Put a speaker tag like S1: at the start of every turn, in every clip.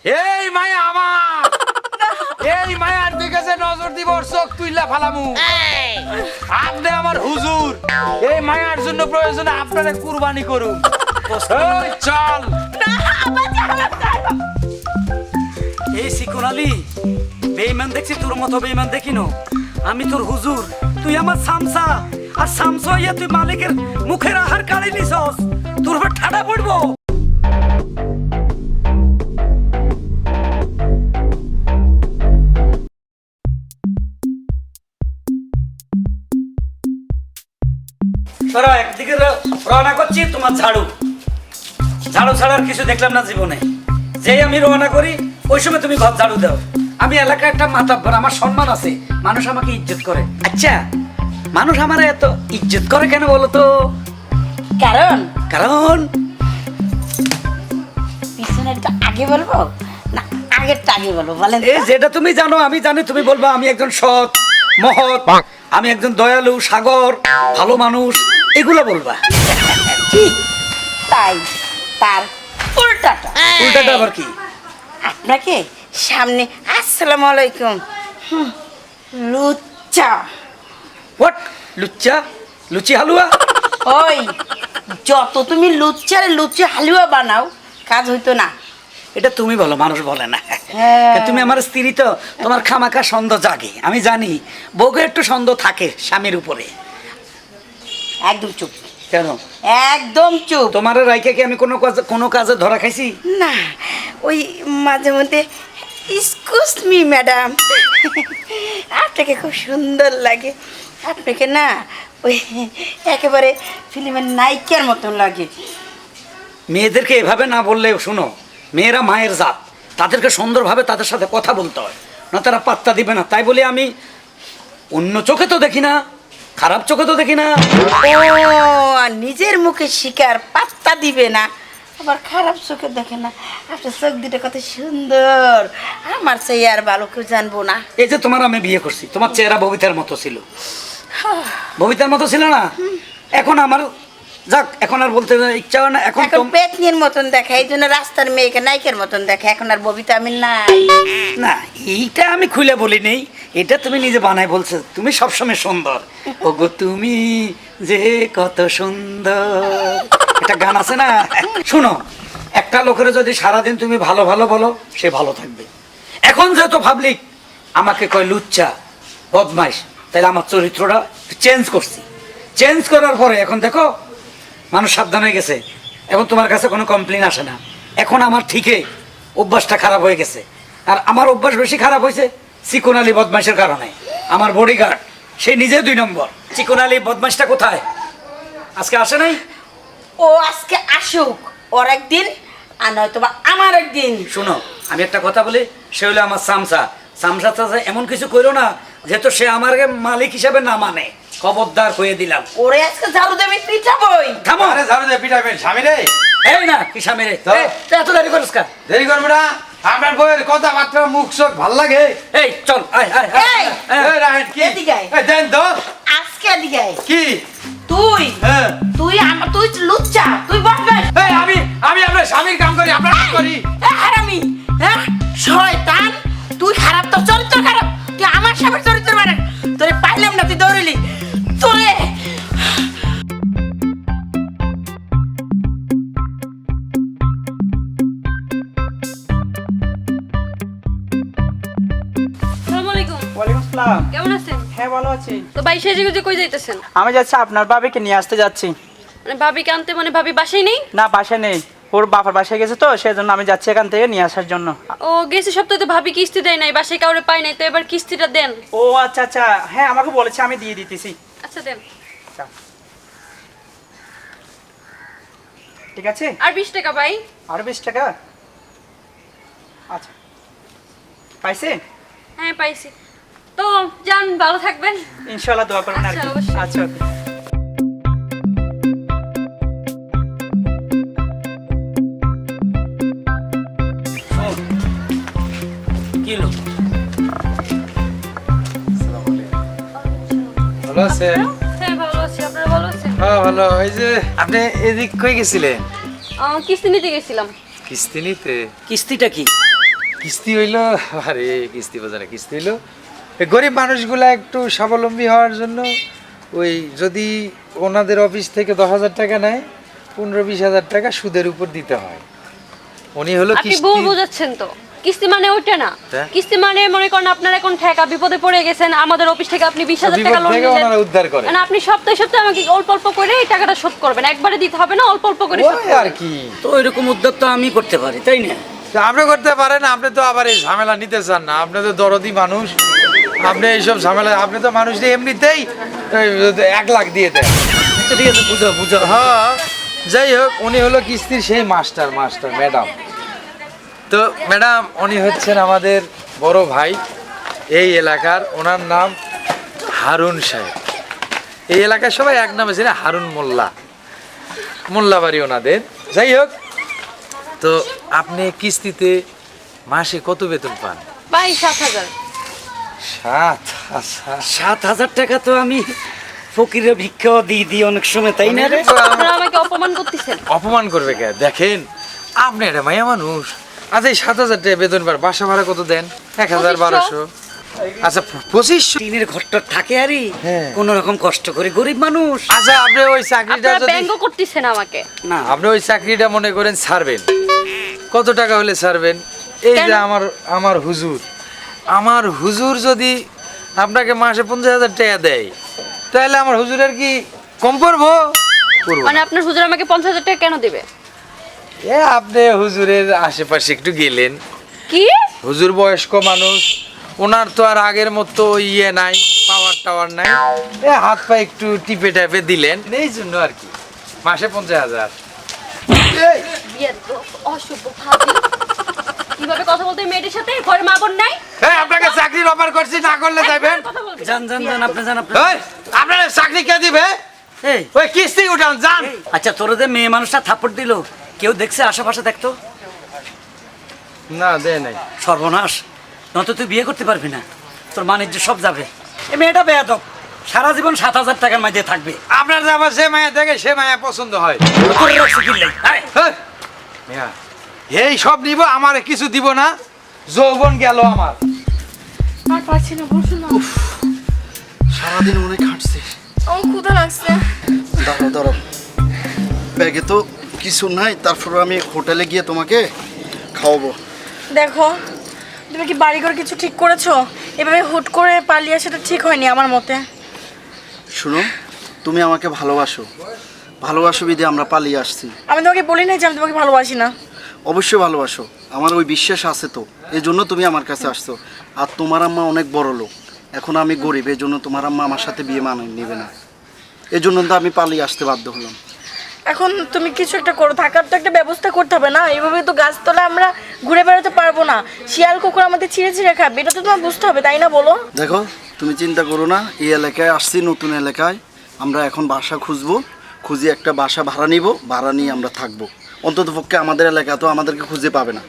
S1: এই মায়া আমার, এই মায়ার দিকে যে নজর দিব চোখ তুইলা ফালামু। আপনি আমার হুজুর, এই মায়ার জন্য প্রয়োজনে আপনারে কুরবানি করুন। এই চল।
S2: এই সিকুন আলী, বেঈমান দেখছি তোর মতো বেঈমান দেখিনো। আমি তোর হুজুর, তুই আমার সামসা, আর সামসা হইয়া তুই মালিকের মুখের আহার কাড়ি নিছস। তোর উপর ঠাডা পড়বো। তোরা একদিকে রওনা করছি, তোমার ঝাড়ু ঝাড়ু ছাড়ার কিছু দেখলাম না জীবনে। যেই আমি রওনা করি ওই সময় তুমি ঘর ঝাড়ু দাও। আমি এলাকায় একটা মাতাব্বর, আমার সম্মান আছে, মানুষ আমাকে ইজ্জত করে। আচ্ছা, মানুষ আমার এত ইজ্জত করে কেন বলো তো?
S3: কারণ
S2: কারণ
S3: পিছনেরটা আগে বলবো না আগেরটা আগে বলবো বলেন তো?
S2: যেটা তুমি জানো আমি জানি, তুমি বলবা আমি একজন সৎ মহৎ, আমি একজন দয়ালু সাগর, ভালো মানুষ, এগুলো বলবা।
S3: ঠিক তাই, তার উল্টাটা।
S2: উল্টাটা আবার কি?
S3: আপনাকে সামনে আসসালামু আলাইকুম লুচ্চা।
S2: হোয়াট? লুচ্চা? লুচি হালুয়া?
S3: ওই যত তুমি লুচ্চারে লুচি হালুয়া বানাও কাজ হইতো না।
S2: এটা তুমি বলো, মানুষ বলে না।
S3: হ্যাঁ।
S2: তুমি আমার স্ত্রী তো, তোমার খামাখা সন্দেহ জাগে, আমি জানি। বউকে একটু সন্দেহ থাকে স্বামীর উপরে।
S3: একদম চুপ,
S2: কেন?
S3: একদম চুপ।
S2: তোমার রাইকে কি আমি কোনো কাজে ধরা খাইছি?
S3: না, ওই মাঝে মধ্যে এক্সকিউজ মি ম্যাডাম, আপনাকে খুব সুন্দর লাগে। আপনাকে না ওই একেবারে ফিল্মের নায়িকার মতন লাগে।
S2: মেয়েদেরকে এভাবে না বললে, শোনো, মেয়েরা মায়ের জাত, তাদেরকে সুন্দরভাবে তাদের সাথে কথা বলতে হয়, না তারা পাত্তা দিবে না। তাই বলে আমি অন্য চোখে তো দেখি না, খারাপ চোখে তো দেখি না।
S3: ও আর নিজের মুখে শিকার পাত্তা দিবে না, আবার খারাপ চোখে দেখে না। আপনার চোখ দুটো কত সুন্দর, আমার সেই আর ভালো কেউ জানবো না।
S2: এই যে তোমার আমি বিয়ে করছি, তোমার চেহারা ববিতার মতো ছিল, ববিতার মতো ছিল না? এখন আমার যাক, এখন আর বলতে ইচ্ছা হয় না। এখন
S3: এখন পেতনির মতন দেখা, এই জন্য রাস্তার মেয়েকে নায়িকার মতন দেখা। এখন আর ববিতা আমি নাই।
S2: না, এইটা আমি খুলে বলি নেই, এটা তুমি নিজে বানাই বলছো। তুমি সবসময় সুন্দর, ওগো তুমি যে কত সুন্দর, একটা গান আছে না? শোনো, একটা লোকের যদি সারাদিন তুমি ভালো ভালো বলো, সে ভালো থাকবে। এখন যেহেতু পাবলিক আমাকে কয় লুচ্চা, বদমাইশ, তাহলে আমার চরিত্রটা চেঞ্জ করছি। চেঞ্জ করার পরে এখন দেখো মানুষ সাবধান হয়ে গেছে, এখন তোমার কাছে কোনো কমপ্লেন আসে না। এখন আমার ঠিকই অভ্যাসটা খারাপ হয়ে গেছে। আর আমার অভ্যাস বেশি খারাপ হয়েছে চিকন আলী বদমাইশের কারণে। আমার বডিগার্ড সে নিজে 2 নম্বর। চিকন আলী বদমাইশটা কোথায়? আজকে আসে নাই?
S3: ও আজকে আসুক, ওর একদিন আর নয়তো বা আমার একদিন।
S2: শোনো, আমি একটা কথা বলি, সে হলো আমার সামসা। সামসা চাচা এমন কিছু করো না যেহেতু সে আমার মালিক হিসাবে না মানে। খবরদার হয়ে দিলাম।
S3: ওরে আজকে ঝাড়ু দেবে পিঠাবই।
S2: থামো।
S1: আরে ঝাড়ু দে পিটাবেন স্বামী রে।
S2: এই না কি স্বামী রে,
S1: তো?
S2: এত দেরি করিস কার?
S1: দেরি করবে না, আপনার বইয়ের কথাবার্তা মুখ চোখ ভাল লাগে।
S2: এই চল, আয় আয়
S3: এই,
S1: এই রাহেন কি?
S3: এদিকে আয়।
S1: এই দেন তো
S3: আজকে এদিকে আয়।
S1: কি?
S3: তুই
S1: হ্যাঁ।
S3: তুই লুচ্চা, তুই বদমাশ।
S1: এই আমি আপনার স্বামীর কাম করি, আপনার কাম করি।
S3: হারামি, হ্যাঁ শয়তান, তুই খারাপ, তোর চরিত্র খারাপ। তুই আমার স্বামীর চরিত্র মানে তোরে পাইলাম না, তুই দৌড়িলি তোরে।
S4: আসসালামু আলাইকুম।
S5: ওয়ালাইকুম আসসালাম।
S4: কেমন আছেন?
S5: হ্যাঁ ভালো আছি।
S4: তো ভাই সেজে গুজে কই যাইতেছেন?
S5: আমি যাচ্ছি আপনার ভাবিকে নিয়ে আসতে যাচ্ছি।
S4: মানে ভাবিকে আনতে, মানে ভাবি বাসায় নেই?
S5: না বাসায় নেই, ওর বাবার বাসায় গেছে তো, সেজন্য আমি যাচ্ছি এখান থেকে নিয়ে আসার জন্য।
S4: ও গেছে সপ্তাহে তো ভাবি কিস্তি দেয় নাই, বাসায় কাউরে পাই নাই, তো এবার কিস্তিটা দেন।
S5: ও আচ্ছা আচ্ছা, হ্যাঁ আমাকে বলেছে, আমি দিয়ে দিতেছি।
S4: আচ্ছা দেন।
S5: ঠিক আছে,
S4: আর 20 টাকা ভাই।
S5: আরো 20 টাকা। আচ্ছা পাইছে?
S4: হ্যাঁ পাইছি। তো যান, ভালো থাকবেন।
S5: ইনশাআল্লাহ দোয়া করবেন আর
S4: আচ্ছা,
S5: কি।
S4: অবশ্যই।
S5: আচ্ছা
S2: কি লোক?
S1: ভালো আছেন?
S4: হ্যাঁ ভালো আছি, আপনারা ভালো আছেন?
S1: হ্যাঁ ভালো। এই যে আপনি এদিক কই গেছিলেন?
S4: কিস্তি নিতে গেছিলাম।
S1: কিস্তি নিতে?
S2: কিস্তিটা কি?
S1: কিস্তি হইলো, আরে কিস্তি বাজারে কিস্তি হইলো, এই গরিব মানুষগুলা একটু স্বাবলম্বী হওয়ার জন্য ওই যদি ওনাদের অফিস থেকে 10,000 টাকা নেয়, 15-20,000 টাকা সুদের উপর দিতে হয়। উনি হলো
S4: আপনি
S1: কিস্তি।
S4: ভুল বুঝাচ্ছেন তো, কিস্তি মানে ওইটা না।
S1: হ্যাঁ?
S4: কিস্তি মানে মনে করেন আপনার এখন ঠেকা বিপদে পড়ে গেছেন, আমাদের অফিস থেকে আপনি 20,000 টাকা
S1: বিপদ
S4: লোন
S1: থেকে
S4: নিলেন,
S1: ওনারা উদ্ধার করে।
S4: মানে আপনি সপ্তাহে সপ্তাহে আমাকে অল্প অল্প করে এই টাকাটা শোধ করবেন, একবারে দিতে হবে না, অল্প অল্প করে শোধ
S1: ওই আর
S4: করবেন।
S1: কি,
S2: তো এরকম উদ্যোগ তো আমি করতে পারি, তাই না?
S1: তা আপনি করতে পারেন, আপনি তো আবার এই ঝামেলা নিতে চান না, আপনি তো দরদি মানুষ, আপনি এইসব ঝামেলা, আপনি তো মানুষ এমনিতেই 1 লাখ দিয়ে দেন।
S2: তো ঠিক আছে, বুঝো বুঝো।
S1: হ্যাঁ, যাই হোক, উনি হলো কিস্তির সেই মাস্টার ম্যাডাম। তো ম্যাডাম উনি হচ্ছেন আমাদের বড় ভাই এই এলাকার, ওনার নাম হারুন সাহেব। এই এলাকার সবাই এক নামে ছিল হারুন মোল্লা বাড়ি ওনাদের। যাই হোক, তো আপনি কিস্তিতে মাসে কত বেতন পান?
S4: ভাই 7,000।
S1: 7,000?
S2: 7,000 টাকা তো আমি ফকিরে ভিক্ষাও দিই অনেক সময়, তাই না রে?
S4: আপনারা আমাকে অপমান করতেছেন।
S1: অপমান করবে কে? দেখেন আপনি একটা মায়া মানুষ। আচ্ছা এই 7,000 টাকা বেতন পার, বাসা ভাড়া কত দেন? 1,000-1,200। আচ্ছা 2500।
S2: টিনের ঘরটা থাকে আরে,
S1: হ্যাঁ।
S2: কোন রকম কষ্ট করে গরিব মানুষ।
S1: আচ্ছা আপনি ওই চাকরিটা
S4: আপনারা
S1: যদি,
S4: ব্যঙ্গ করতেছেন আমাকে।
S2: না
S1: আপনি ওই চাকরিটা মনে করেন ছাড়বেন, কত টাকা হলে ছাড়বেন? এই যে
S4: কেন?
S1: আমার হুজুর যদি আপনাকে মাসে 50,000 টাকা দেয়, তাহলে আমার হুজুরের কি কম পড়বো? পড়বো না।
S4: মানে আপনার হুজুর আমাকে 50,000 টাকা কেন দিবে?
S1: এ আপনি হুজুরের আশেপাশে একটু গেলেন,
S4: কি?
S1: হুজুর বয়স্ক মানুষ, ওনার তো আর আগের মতো ইয়ে নাই, পাওয়ার টাওয়ার নাই, এ হাত পা একটু টিপে টাইপে দিলেন, এই জন্য আর কি মাসে 50,000।
S4: বিয়াদব, অশুভ ভাবি। কিভাবে কথা বলতে হয় মেয়েটির সাথে? ঘরে মা বোন নাই?
S1: এই আপনাকে চাকরির অফার করছি, না করলে যাবেন।
S4: কথা বলবেন।
S2: জান আপনি জান আপনি।
S1: এই আপনার চাকরি কে দিবে?
S2: এই
S1: ওই কিস্তি উঠান যান।
S2: আচ্ছা, তোর যে মেয়ে মানুষটা থাপ্পড় দিল, কেউ দেখছে আশেপাশে? দেখতো
S1: না দেয় নাই।
S2: সর্বনাশ, নয়তো তুই বিয়ে করতে পারবি না, তোর বাণিজ্য সব যাবে। এই মেয়েটা বেয়াদব, সারা জীবন 7,000 টাকার মাঝে থাকবে।
S1: আপনার যে আবার যে মায়া দেখে সে মায়া পছন্দ হয়।
S2: তোর রাখছি কিনলেই। আয়।
S1: এই, মিয়া, এই সব নিব, আমার কিছু দিব না, যৌবন গেল আমার।
S3: আর পারছি না, বসুন না।
S6: সারাদিন অনেক হাঁটছি।
S3: আমার ক্ষুধা লাগছে।
S6: দাঁড়াও ব্যাগে তো কিছু নাই, তারপর আমি হোটেলে গিয়ে তোমাকে খাওয়াবো।
S3: দেখো, তুমি কি বাড়িঘর কিছু ঠিক করেছো? এভাবে হুট করে পালিয়ে আসাটা ঠিক হয়নি আমার মতে।
S6: শুনো, তুমি আমাকে ভালোবাসো বিধে আমরা পালিয়ে আসছি।
S3: আমি তোমাকে বলি নাই যে আমি তোমাকে ভালোবাসি না।
S6: অবশ্যই ভালোবাসো, আমার ওই বিশ্বাস আছে তো, এই জন্য তুমি আমার কাছে আসছো। আর তোমার আম্মা অনেক বড় লোক, এখন আমি গরিব, এই জন্য তোমার আম্মা আমার সাথে বিয়ে মানিয়ে নেবে না, এই জন্য তো আমি পালিয়ে আসতে বাধ্য হলাম।
S3: এখন তুমি কিছু একটা করো, থাকার তো একটা ব্যবস্থা করতে হবে না? এইভাবে তো গাছতলা আমরা ঘুরে বেড়াতে পারবো না, শিয়াল কুকুর আমাদের ছিঁড়ে ছিঁড়ে খাবে, এটা তো তোমার বুঝতে হবে, তাই না বলো?
S6: দেখো, তুমি চিন্তা করো না, এই এলাকায় আসছি, নতুন এলাকায় আমরা এখন বাসা খুঁজি একটা বাসা ভাড়া নিব, ভাড়া নিয়ে আমরা থাকবো। অন্তত পক্ষে আমাদের এলাকা তো আমাদেরকে খুঁজে পাবে না।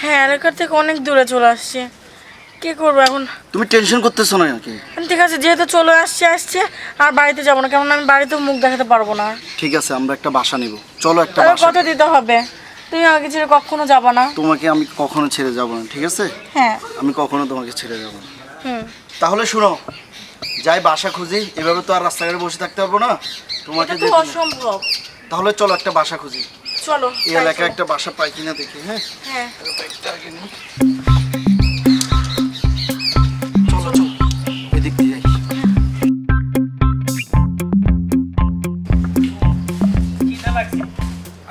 S3: হ্যাঁ, এলাকার থেকে অনেক দূরে চলে আসছে, কি করবো এখন?
S6: তুমি টেনশন করতেছো না নাকি?
S3: ঠিক আছে, যেহেতু চলে আসছে আর বাড়িতে যাবো না, কেমন আমি বাড়িতে মুখ দেখাতে পারবো না।
S6: ঠিক আছে, আমরা একটা বাসা নিব, চলো একটা
S3: তবে
S6: বাসা।
S3: কথা দিতে হবে, তুমি আমাকে ছেড়ে কখনো যাবা না।
S6: তোমাকে আমি কখনো ছেড়ে যাব না, ঠিক আছে?
S3: হ্যাঁ।
S6: আমি কখনো তোমাকে ছেড়ে যাব না।
S3: হুম।
S6: তাহলে শুনো, যাই বাসা খুঁজি, এভাবে তো আর রাস্তাঘাটে বসে থাকতে পারবো না, তোমাকে
S3: এটা তো
S6: যেতে-
S3: অসম্ভব।
S6: তাহলে চলো একটা বাসা খুঁজি,
S3: চলো
S6: এই এলাকায় একটা বাসা পাই কিনা দেখি। হ্যাঁ,
S3: হ্যাঁ।
S6: চলো এদিক দিয়ে যাই।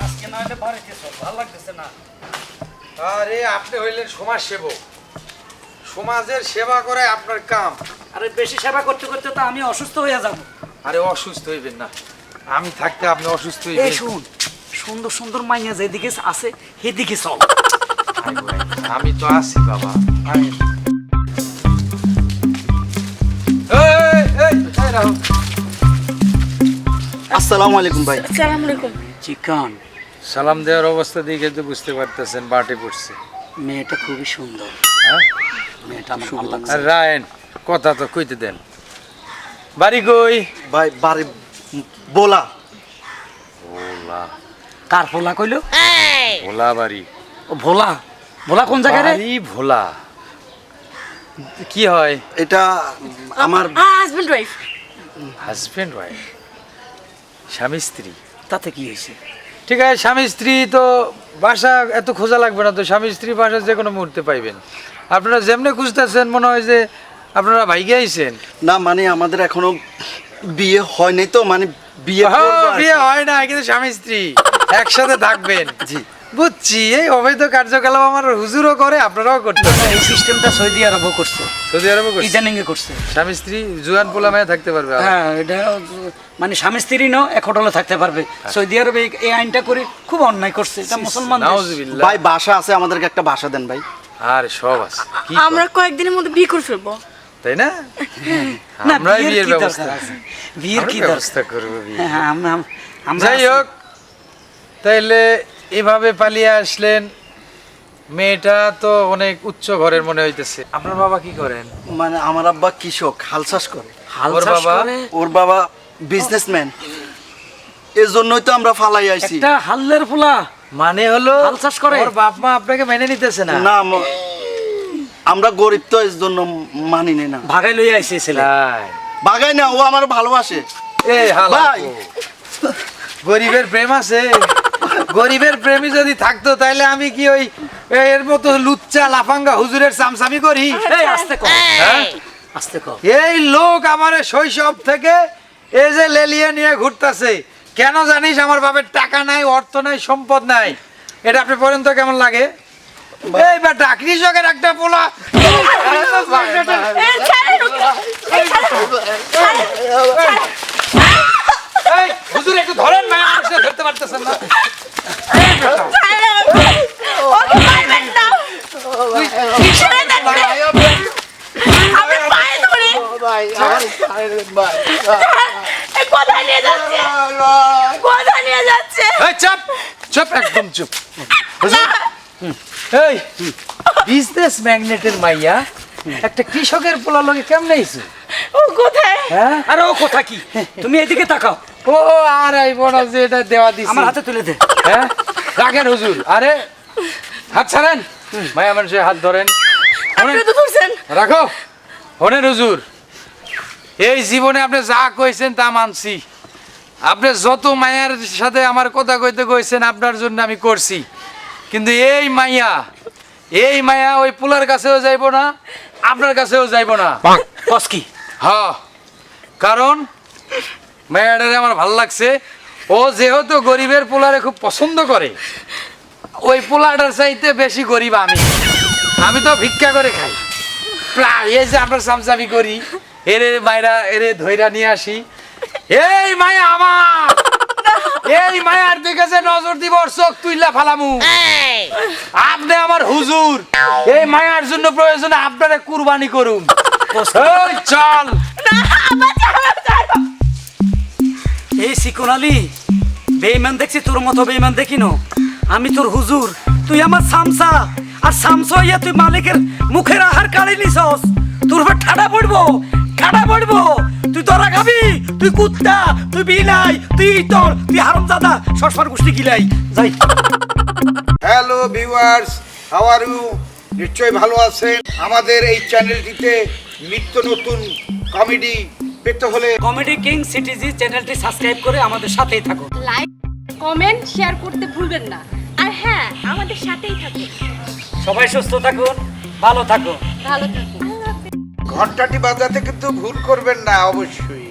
S2: আজকে না হলে বাড়িতে চল, ভালো লাগতেছে না।
S1: আরে আপনি হইলেন সমাজ সেবক, সমাজের সেবা করে আপনার কাম।
S2: আরে বেশি সেবা করতে করতে তো আমি অসুস্থ হয়ে যাব।
S1: আরে অসুস্থ হইবেন না, আমি থাকতে আপনি অসুস্থ
S2: এই
S1: হইবেন।
S2: শুন, সুন্দর সুন্দর মাইয়া যেদিকে আছে সেদিকে চল।
S1: আমি তো আছি বাবা। রাহুল,
S6: আসসালামু আলাইকুম ভাই।
S3: আসসালামু আলাইকুম।
S2: চিকন,
S1: সালাম দেওয়ার অবস্থা দেখে তো বুঝতে পারতেছেন বাটে পড়ছে।
S2: মেয়েটা খুবই সুন্দর,
S1: হ্যাঁ?
S2: মেয়েটা আমার ভালো লাগছে।
S1: আর রায়ন কথা তো কইতে দেন। বাড়ি কই?
S6: ভাই বাড়ি বলা।
S1: ভোলা।
S2: কার পোলা কইলো?
S1: ভোলা বাড়ি।
S2: ও ভোলা, ভোলা কোন জায়গায় রে?
S1: বাড়ি ভোলা। কি হয়?
S6: এটা আমার
S3: হাজবেন্ড ওয়াইফ।
S1: হাজবেন্ড ওয়াইফ, স্বামী স্ত্রী।
S2: তাতে কি হয়েছে?
S1: ঠিক আছে, স্বামী স্ত্রী তো বাসা এত খোঁজা লাগবে না তো, স্বামী স্ত্রী বাসা যে কোনো মুহূর্তে পাইবেন। আপনারা যেমনি খুঁজতেছেন মনে হয় যে আপনারা ভাইগে আইছেন।
S6: না মানে আমাদের এখনো বিয়ে হয় নাই তো, মানে বিয়ে করবো আর কি।
S1: বিয়ে হয় না, কিন্তু স্বামী স্ত্রী একসাথে থাকবেন।
S6: জি।
S1: বুঝছি, এই অবৈধ কার্যকলাপ আমার হুজুরও করে, আপনারাও করতে।
S2: এই সিস্টেমটা সৌদি আরবও করছে,
S1: সৌদি আরবে করছে।
S2: ইদানিং এ করছে।
S1: স্বামী স্ত্রী জুয়ান পোলা মেয়ে থাকতে পারবে।
S2: হ্যাঁ, এটা মানে স্বামী স্ত্রী ন এক হোটেলে থাকতে পারবে। সৌদি আরবে এই আইনটা করে খুব অন্যায় করছে, এটা মুসলমান দেশ।
S1: নাউজুবিল্লাহ।
S6: ভাই বাসা আছে, আমাদেরকে একটা বাসা দেন ভাই।
S1: আর সব আছে, কি
S3: আমরা কয়েকদিনের মধ্যে বিয়ে করে ফেলবো।
S1: তাই না?
S2: না,
S1: আমরাই
S2: বিয়ের
S1: বিয়ের
S2: কি
S1: ব্যবস্থা
S2: দরকার আছে? বিয়ের কি দরকার?
S1: ব্যবস্থা করবো বিয়ে।
S2: হ্যাঁ, আমরা
S1: যাই হোক, তাইলে এভাবে পালিয়ে আসলেন। মেয়েটা তো অনেক উচ্চ ঘরের মনে হইতেছে। আপনার বাবা কি করেন?
S6: মানে আমার আব্বা কৃষক, হাল চাষ করে।
S2: হাল
S1: ওর
S2: চাষ
S1: বাবা?
S2: করে।
S6: ওর বাবা বিজনেসম্যান, এর জন্যই তো আমরা ফালাই আইছি।
S2: একটা হাল্লের ফুলা
S1: মানে হলো
S2: হাল চাষ করে?
S1: ওর বাপ মা আপনাকে মেনে নিতেছে না।
S6: না আমরা গরিব তো, এর জন্য মানি নে না।
S2: ভাগাই লইয়া আইছে ছেলে।
S1: তাই?
S6: বাগাই না, ও আমার ভালোবাসে।
S1: এই হালা
S6: ভাই।
S1: গরিবের প্রেম আছে? গরিবের প্রেমী যদি থাকতো তাইলে আমি কি ওই এর মতো লুচ্চা লাফাঙ্গা হুজুরের চামচামি করি?
S2: এই আস্তে কর,
S1: হ্যাঁ?
S2: আস্তে কর।
S1: এই লোক আমার শৈশব থেকে এই যে লেলিয়ে নিয়ে ঘুরতেছে, কেন জানিস? আমার বাপের টাকা নাই, অর্থ নাই, সম্পদ নাই। এটা আপনি পর্যন্ত কেমন লাগে? এই বেটা কৃষকের একটা পোলা। এই হুজুর একটু ধরেন না, আপনি ধরতে পারতেছেন না। এই বেটা,
S3: ওকে মারবেন না। ছেড়ে দেন রে। আমার পায়ে ধরে। এই কোথায় নিয়ে যাচ্ছে? কোথায় নিয়ে যাচ্ছে?
S1: এই চুপ চুপ, একদম চুপ। হুজুর, এই বিজনেস ম্যাগনেটের মাইয়া একটা কৃষকের পোলা লগে কেমনে আইছো?
S3: ও কোথায়?
S1: হ্যাঁ?
S2: আরে ও কথা কি, তুমি এদিকে তাকাও,
S1: ও আর আইবো না যে এটা দেওয়া দিছি।
S2: আমার হাতে তুলে দে।
S1: হ্যাঁ, রাখেন হুজুর। আরে হাত ছাড়েন, মায়া মানুষের হাত ধরেন।
S3: আপনি তো ধরছেন।
S1: রাখো। হনেন হুজুর, এই জীবনে আপনি যা কইছেন তা মানছি। আপনি যত মায়ার সাথে আমার কথা কইতে কইছেন আপনার জন্য আমি করছি, কিন্তু এই মায়া ওই পোলার কাছেও যাইব না, আপনার কাছেও যাইব না।
S2: কস কি?
S1: হ্যাঁ, কারণ মায়াটারে আমার ভাল লাগছে। ও যেহেতু গরিবের পোলারে খুব পছন্দ করে, ওই পোলাটার চাইতে বেশি গরিব আমি তো ভিক্ষা করে খাই প্রায়। এই যে আমরা চামচামি করি, এরে মায়েরা এরে ধইরা নিয়ে আসি। এই মায়া আমার, এই মায়ার দিকে যে নজর দিব ওর চোখ তুইলা ফালামু। আপনি আমার হুজুর, এই মায়ার জন্য প্রয়োজনে আপনারা কুরবানি করুন। এই চল।
S2: এই সিকুন আলী, বেঈমান দেখছি তোর মতো বেঈমান দেখি না। আমি তোর হুজুর, তুই আমার সামসা, আর সামসা হইয়া তুই মালিকের মুখের আহার কাড়ি নিছস। তোর উপর ঠাডা পড়বো, ঠাডা পড়বো। তুই তোরা খাবি, তুই কুত্তা, তুই বিলাই, তুই ইতর, তুই হারামজাদা, সরসর গোষ্ঠী গিলাই। যাই।
S7: Hello viewers, how are you? নিশ্চয়ই ভালো আছেন। আমাদের এই চ্যানেলটিতে নিত্য নতুন কমেডি পেতে হলে
S2: কমেডি কিং সিটিজি চ্যানেলটি সাবস্ক্রাইব করে আমাদের সাথেই থাকো।
S4: লাইক, কমেন্ট, শেয়ার করতে ভুলবেন না। আর হ্যাঁ, আমাদের সাথেই থাকুন।
S2: সবাই সুস্থ থাকুন, ভালো থাকুন।
S4: ভালো থাকুন।
S7: ঘন্টাটি বাজাতে কিন্তু ভুল করবেন না অবশ্যই।